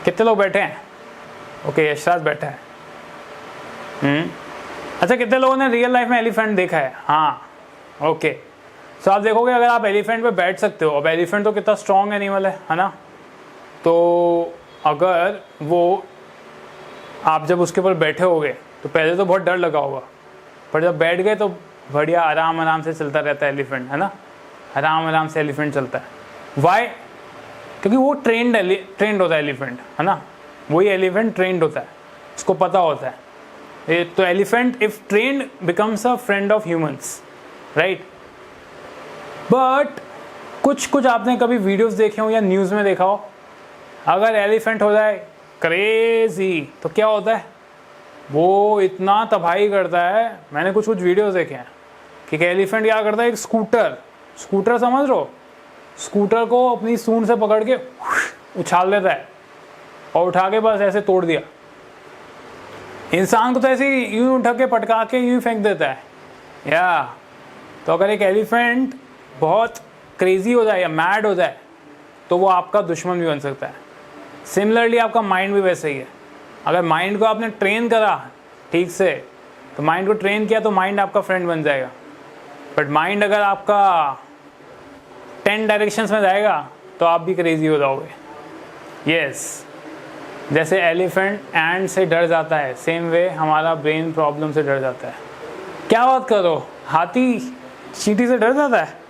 कितने लोग बैठे हैं? ओके, यशराज बैठा है। अच्छा, कितने लोगों ने रियल लाइफ में एलिफेंट देखा है? हाँ, ओके। सो आप देखोगे अगर आप एलिफेंट पे बैठ सकते हो, अब एलिफेंट तो कितना स्ट्रॉन्ग एनिमल है ना। तो अगर वो आप जब उसके ऊपर बैठे होगे तो पहले तो बहुत डर लगा होगा, पर जब बैठ गए तो बढ़िया आराम आराम से चलता रहता है एलिफेंट, है ना। आराम आराम से एलिफेंट चलता है। वाई? क्योंकि वो ट्रेंड होता है एलिफेंट, है ना। वही एलिफेंट ट्रेंड होता है, उसको पता होता है। तो elephant if trend becomes a friend of humans, right. But कुछ आपने कभी वीडियोस देखे हो या न्यूज़ में देखा हो, अगर एलिफेंट हो जाए क्रेजी तो क्या होता है? वो इतना तबाही करता है। मैंने कुछ वीडियोस देखे हैं कि एलिफेंट क्या करता है, एक स्कूटर समझ लो, स्कूटर को अपनी सूंड से पकड़ के उछाल देता है और उठा के बस ऐसे तोड़ दिया। इंसान को तो ऐसे यूं उठा के पटका के यूं फेंक देता है या। तो अगर एक एलिफेंट बहुत क्रेजी हो जाए या मैड हो जाए तो वो आपका दुश्मन भी बन सकता है। सिमिलरली आपका माइंड भी वैसे ही है। अगर माइंड को आपने ट्रेन करा ठीक से, तो माइंड को ट्रेन किया तो माइंड आपका फ्रेंड बन जाएगा। बट माइंड अगर आपका 10 डायरेक्शंस में जाएगा तो आप भी क्रेजी हो जाओगे। यस, जैसे एलिफेंट एंड से डर जाता है, सेम वे हमारा ब्रेन प्रॉब्लम से डर जाता है। क्या बात करो, हाथी चींटी से डर जाता है?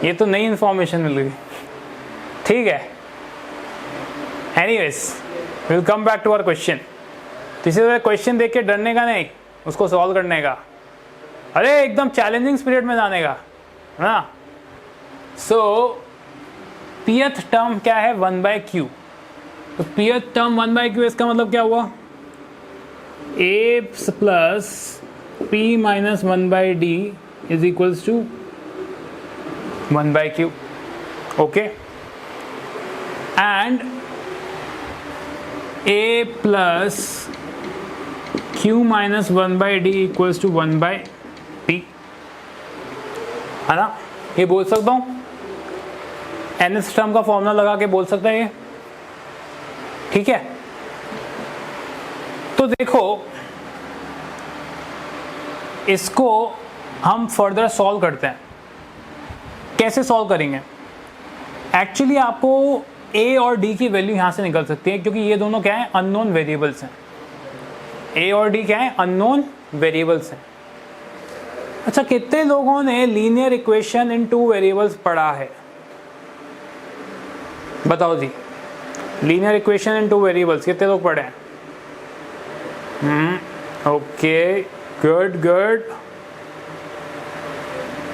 ये तो नई इन्फॉर्मेशन मिल गई। ठीक है, anyways will come back to our question. तो इसी तरह क्वेश्चन देख के डरने का नहीं, उसको सॉल्व करने का, अरे एकदम चैलेंजिंग स्पिरिट में जाने का, है ना। सो पीएथ टर्म क्या है? 1/q। तो पीएथ टर्म 1/q, इसका मतलब क्या हुआ? a plus p minus 1/d is equals to 1/q। Okay, and a plus q minus 1/d equals to 1/p, है ना। ये बोल सकता हूँ, nth टर्म का फॉर्मूला लगा के बोल सकता है ये, ठीक है। तो देखो, इसको हम फर्दर सॉल्व करते हैं। कैसे सॉल्व करेंगे? एक्चुअली आपको a और d की वैल्यू यहां से निकल सकती है, क्योंकि ये दोनों क्या है? अननोन वेरिएबल्स हैं। a और d क्या है? अननोन वेरिएबल्स हैं। अच्छा, कितने लोगों ने लीनियर इक्वेशन इन 2 वेरिएबल्स पढ़ा है? बताओ जी, लीनियर इक्वेशन इन 2 वेरिएबल्स कितने लोग पढ़े हैं? ओके, गुड गुड,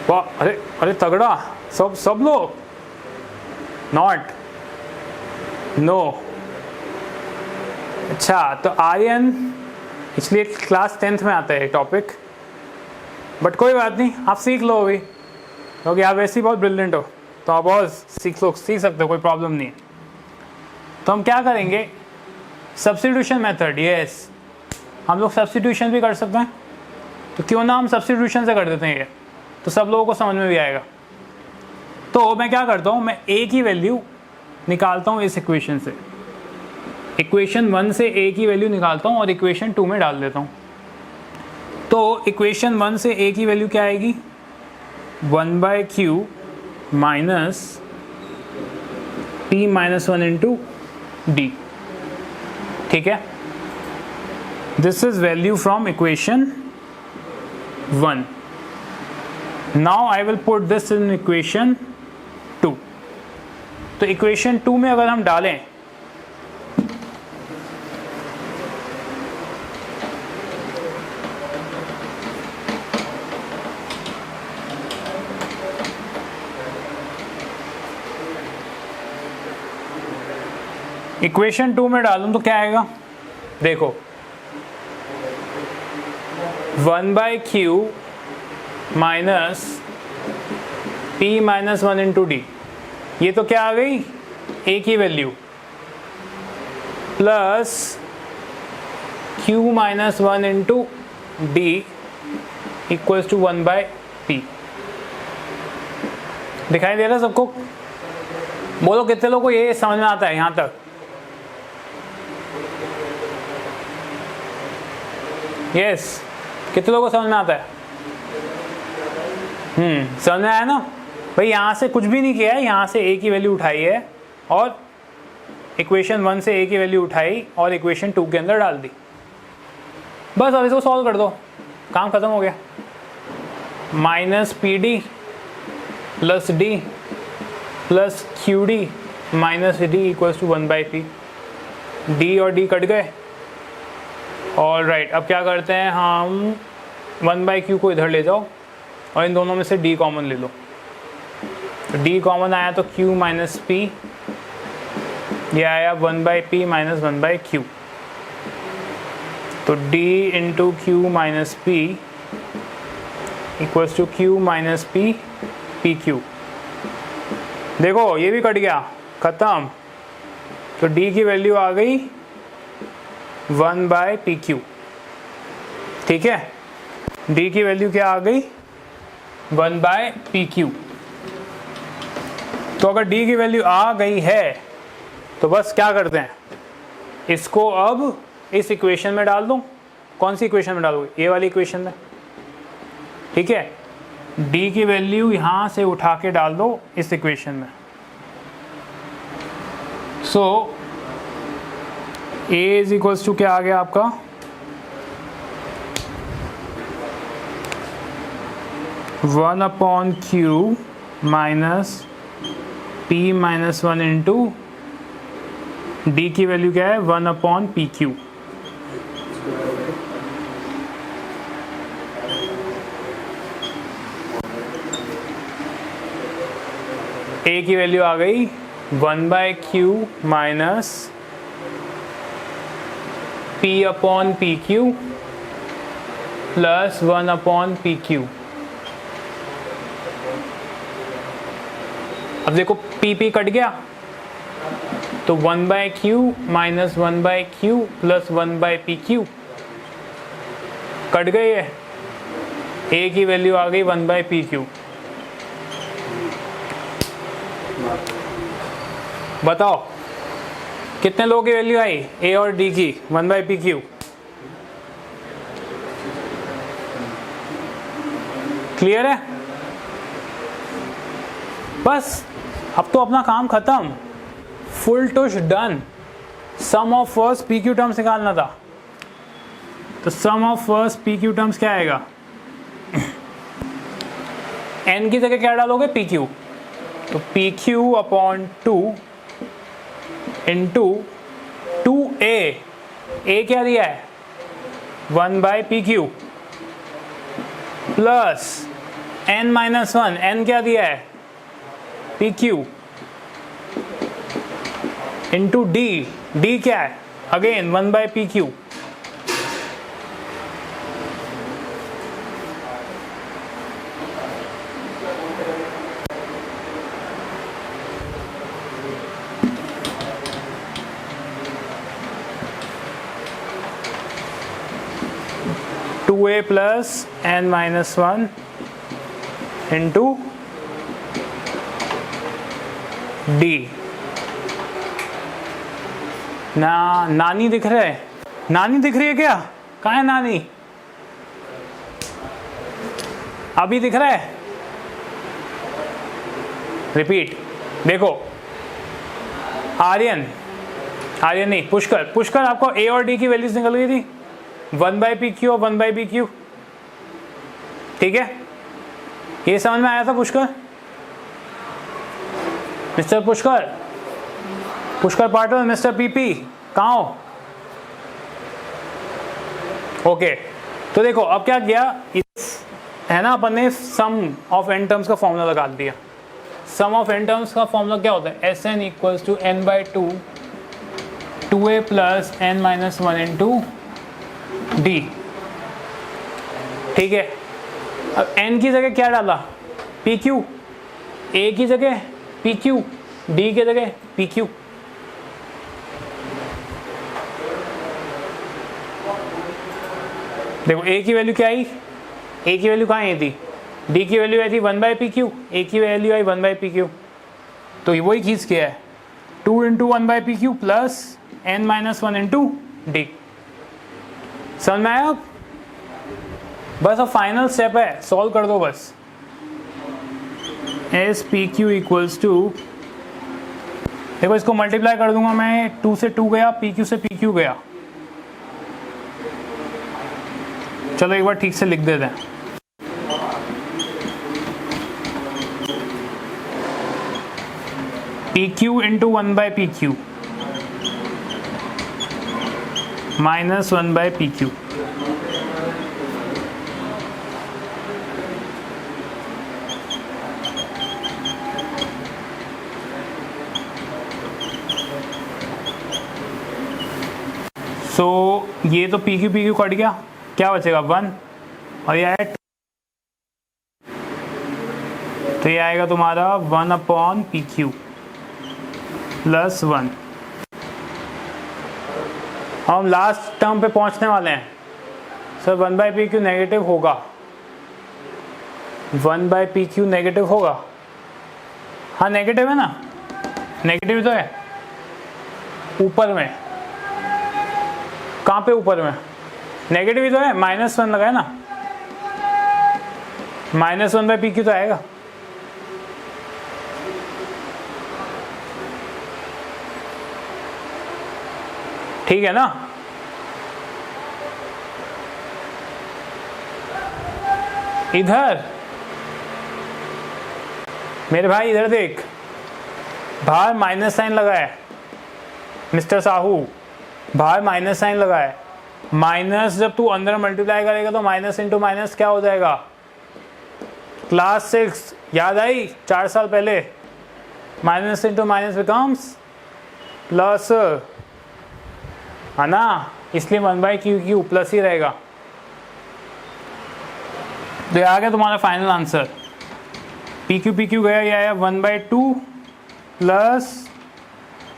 वाह, अरे तगड़ा, सब लोग। Not, no. अच्छा, तो आर्यन इसलिए क्लास 10th में आता है टॉपिक, बट कोई बात नहीं, आप सीख लो अभी, क्योंकि आप वैसे ही बहुत ब्रिलियंट हो, तो आप बहुत सीख सकते हो, कोई प्रॉब्लम नहीं है। तो हम क्या करेंगे? Substitution method. यस, हम लोग सब्स्टिट्यूशन भी कर सकते हैं, तो क्यों ना हम सब्स्टिट्यूशन से कर देते हैं, ये तो सब लोगों को समझ में भी आएगा। तो मैं क्या करता हूँ, मैं a की वैल्यू निकालता हूँ इस इक्वेशन से, इक्वेशन 1 से a की वैल्यू निकालता हूँ और इक्वेशन 2 में डाल देता हूँ। तो इक्वेशन 1 से a की वैल्यू क्या आएगी, 1/q minus p minus 1 into d। ठीक है, this is value from equation 1। Now I will put this in equation 2। तो इक्वेशन 2 में अगर हम डालें इक्वेशन 2 में डालूं तो क्या आएगा, देखो 1/q minus p minus 1 into D, ये तो क्या आ गई a की वैल्यू, plus q minus 1 into D equals to 1/p। दिखाई दे रहा है सबको? बोलो कितने लोगों को ये समझ में आता है यहां तक? यस, कितने लोगों को समझ में आता है? समझ में आया ना भाई? यहाँ से कुछ भी नहीं किया है, यहाँ से a की वैल्यू उठाई है और इक्वेशन 1 से a की वैल्यू उठाई और इक्वेशन 2 के अंदर डाल दी। बस अब इसको सॉल्व कर दो, काम खत्म हो गया। Minus P D plus D plus Q D minus D equals to 1/p। D और डी कट गए। ऑल राइट, अब क्या करते हैं हम, 1/q को इधर ले जाओ और इन दोनों में से d कॉमन ले लो। तो d कॉमन आया तो q माइनस p, ये आया 1/p माइनस 1/q। तो d into Q minus p equals to q minus p P Q. देखो ये भी कट गया, खत्म। तो d की वैल्यू आ गई 1/pq। ठीक है, d की वैल्यू क्या आ गई, 1/pq। तो अगर d की वैल्यू आ गई है तो बस क्या करते हैं, इसको अब इस इक्वेशन में डाल दो। कौन सी इक्वेशन में डालोगे? ये वाली इक्वेशन में। ठीक है, d की वैल्यू यहां से उठा के डाल दो इस इक्वेशन में। सो a इज इक्वल्स टू क्या आ गया आपका, 1/q minus p minus 1 into D की वैल्यू क्या है, 1/pq। a की वैल्यू आ गई 1/q minus p/pq plus 1/pq। अब देखो p कट गया तो 1/q minus 1/q plus 1/pq cut गई है। a की वैल्यू आ गई 1/pq। बताओ कितने लोगों की वैल्यू आई a और d की 1/pq? क्लियर है? बस अब तो अपना काम खत्म, फुल टुश done. Sum of first pq terms निकालना था। तो sum of first pq terms क्या आएगा, n की जगह क्या डालोगे, pq। तो pq/2 इंटू 2a, a क्या दिया है 1/pq plus n minus 1, n क्या दिया है pq इंटू d, d क्या है again 1/pq। a plus n minus 1 into D. नानी दिख रहा है? नानी दिख रही है क्या? कहाँ है नानी? अभी दिख रहा है? रिपीट, देखो आर्यन नहीं, पुष्कर आपको ए और डी की वैल्यूज निकल गई थी, 1/PQ और 1/PQ, ठीक है? ये समझ में आया था Pushkar? Mister Pushkar Patil, mister PP कहाँ हो? ओके, तो देखो अब क्या किया है ना, अपन ने सम ऑफ एन टर्म्स का फॉर्मूला लगा दिया। सम ऑफ एन टर्म्स का फॉर्मूला क्या होता है? Sn equals to n/2 2a plus n-1 into D, ठीक है? अब n की जगह क्या डाला? PQ, a की जगह PQ, d की जगह PQ। देखो a की वैल्यू क्या आई? a की वैल्यू कहाँ आई थी? d की वैल्यू आई थी 1/PQ, a की वैल्यू आई 1/PQ, तो वही चीज़ क्या है? 2 into 1/PQ plus n-1 into D. समझ में आया? बस अब फाइनल स्टेप है, सॉल्व कर दो बस। S P Q equals to, देखो इसको मल्टीप्लाई कर दूंगा मैं, 2 से 2 गया, PQ से PQ गया। चलो एक बार ठीक से लिख देते हैं। PQ into 1/PQ minus 1/PQ, सो ये तो PQ कट गया, क्या बचेगा? 1, और ये आया 2, तो ये आएगा तुम्हारा 1/PQ प्लस 1। हम लास्ट टर्म पे पहुंचने वाले हैं। सर 1/PQ नेगेटिव होगा, 1/PQ नेगेटिव होगा? हाँ नेगेटिव है ना, नेगेटिव तो है ऊपर में। कहाँ पे ऊपर में? नेगेटिव ही तो है, -1 लगाए ना, -1/PQ तो आएगा। ठीक है ना? इधर मेरे भाई इधर देख, बाहर माइनस साइन लगा है मिस्टर साहू, बाहर माइनस साइन लगा है। माइनस जब तू अंदर मल्टीप्लाई करेगा तो माइनस इंटू माइनस क्या हो जाएगा? क्लास 6 याद आई 4 साल पहले? Minus into minus becomes plus, है ना? इसलिए 1/QQ प्लस ही रहेगा। तो ये आ गया तुम्हारा फाइनल आंसर। PQ गया, ये आया 1/2 plus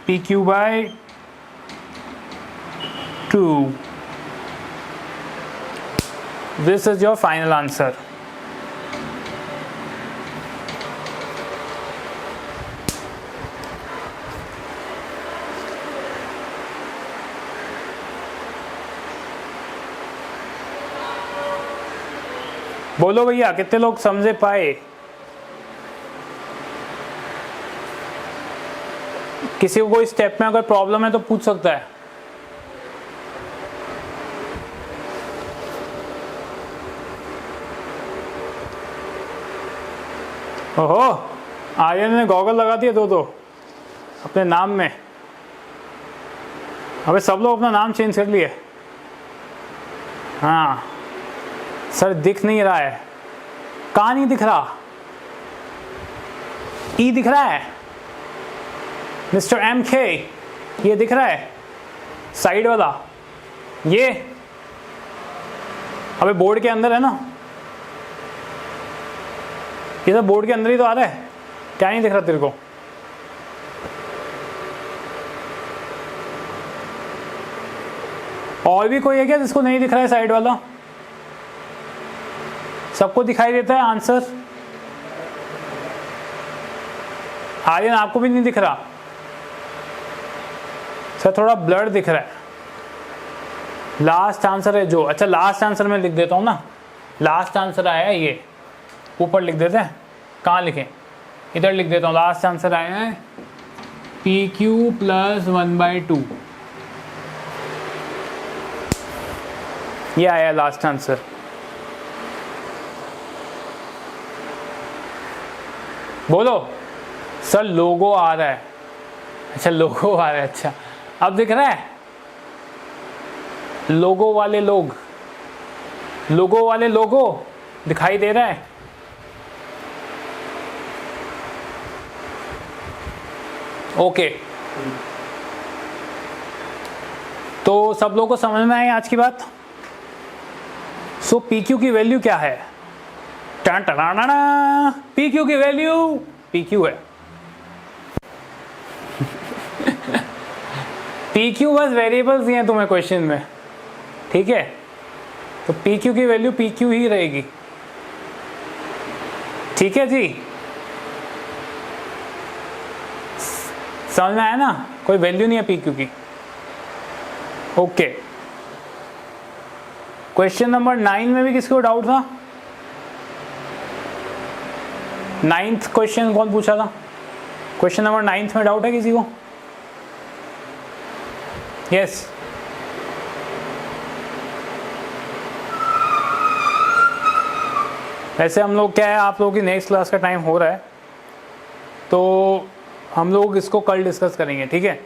PQ/2। This is your final answer. बोलो भैया कितने लोग समझे पाए? किसी को कोई स्टेप में अगर प्रॉब्लम है तो पूछ सकता है। ओहो, आर्यन ने गॉगल लगा दिए दो अपने नाम में। अबे सब लोग अपना नाम चेंज कर लिए। हाँ सर दिख नहीं रहा है। कहाँ नहीं दिख रहा? ई दिख रहा है मिस्टर MK, ये दिख रहा है साइड वाला ये? अबे बोर्ड के अंदर है ना, ये सब बोर्ड के अंदर ही तो आ रहा है, क्या नहीं दिख रहा तेरे को? और भी कोई है क्या जिसको नहीं दिख रहा है साइड वाला? सबको दिखाई देता है आंसर? आर्यन आपको भी नहीं दिख रहा? सर थोड़ा ब्लर दिख रहा है। लास्ट आंसर है जो, अच्छा लास्ट आंसर मैं लिख देता हूँ ना। लास्ट आंसर आया ये ऊपर लिख देते हैं, कहाँ लिखें, इधर लिख देता हूँ। लास्ट आंसर आया है पी क्यू प्लस 1/2, ये आया लास्ट आंसर। बोलो सर लोगो आ रहा है, अच्छा लोगो आ रहा है, अच्छा अब दिख रहा है, लोगो वाले लोग, लोगो वाले लोगो दिखाई दे रहा है। ओके तो सब लोगों को समझ में आई आज की बात। सो पी क्यू की वैल्यू क्या है, पी क्यू की वैल्यू पी क्यू है। पी क्यू बस वेरिएबल्स दिए हैं तुम्हें क्वेश्चन में, ठीक है, तो पी क्यू की वैल्यू पी क्यू ही रहेगी, ठीक है जी, समझ में आया ना, कोई वैल्यू नहीं है पी क्यू की। ओके क्वेश्चन नंबर 9 में भी किसको डाउट था, 9th क्वेश्चन कौन पूछा था, क्वेश्चन नंबर 9 में डाउट है किसी को? यस वैसे हम लोग क्या है, आप लोगों की नेक्स्ट क्लास का टाइम हो रहा है, तो हम लोग इसको कल डिस्कस करेंगे, ठीक है।